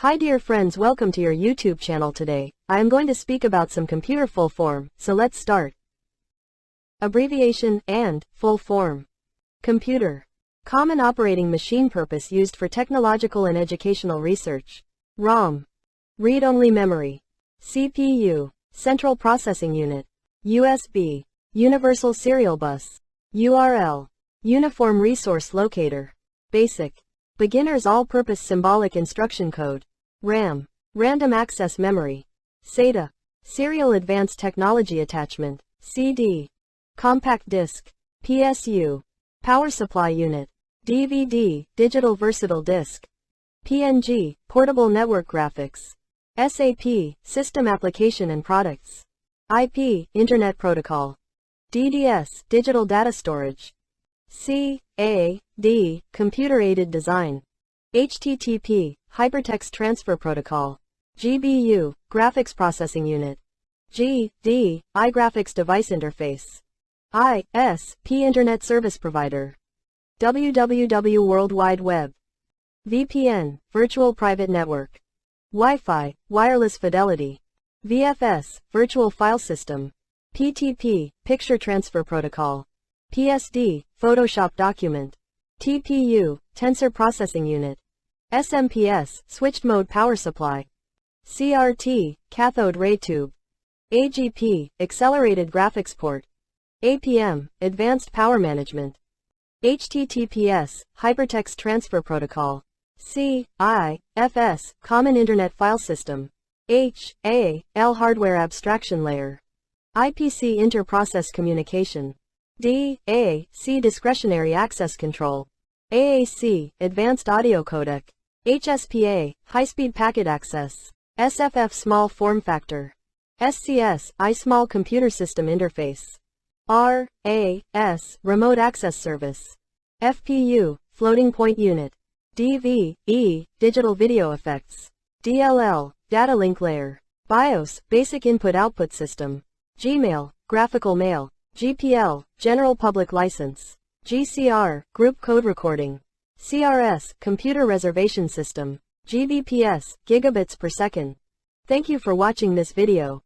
Hi dear friends, welcome to your YouTube channel. Today, I am going to speak about some computer full form, so let's start. Abbreviation and full form. Computer. Common operating machine purpose used for technological and educational research. ROM. Read-only memory. CPU. Central processing unit. USB. Universal serial bus. URL. Uniform resource locator. Basic. Beginner's all-purpose symbolic instruction code. RAM. Random access memory. SATA. Serial advanced technology attachment. CD. Compact disc. PSU. Power supply unit. DVD, digital versatile disc. PNG, portable network graphics. SAP, system application and products. IP, Internet Protocol. DDS, digital data storage. CAD, computer-aided design. HTTP, hypertext transfer protocol. GBU, graphics processing unit. GD, iGraphics device interface. ISP, Internet service provider. WWW, World Wide Web. VPN, virtual private network. Wi-Fi, wireless fidelity. VFS, virtual file system. PTP, picture transfer protocol. PSD, Photoshop document. TPU, tensor processing unit. SMPS, switched mode power supply. CRT, cathode ray tube. AGP, accelerated graphics port. APM, advanced power management. HTTPS, hypertext transfer protocol. CIFS, common internet file system. HAL, hardware abstraction layer. IPC, inter-process communication. DAC, discretionary access control. AAC, advanced audio codec. HSPA, high-speed packet access. SFF, small form factor. SCS, small computer system interface. RAS, remote access service. FPU, floating point unit. DVE, digital video effects. DLL, data link layer. BIOS, basic input-output system. Gmail, graphical mail. GPL, general public license. GCR, group code recording. CRS, computer reservation system. GBPS, gigabits per second. Thank you for watching this video.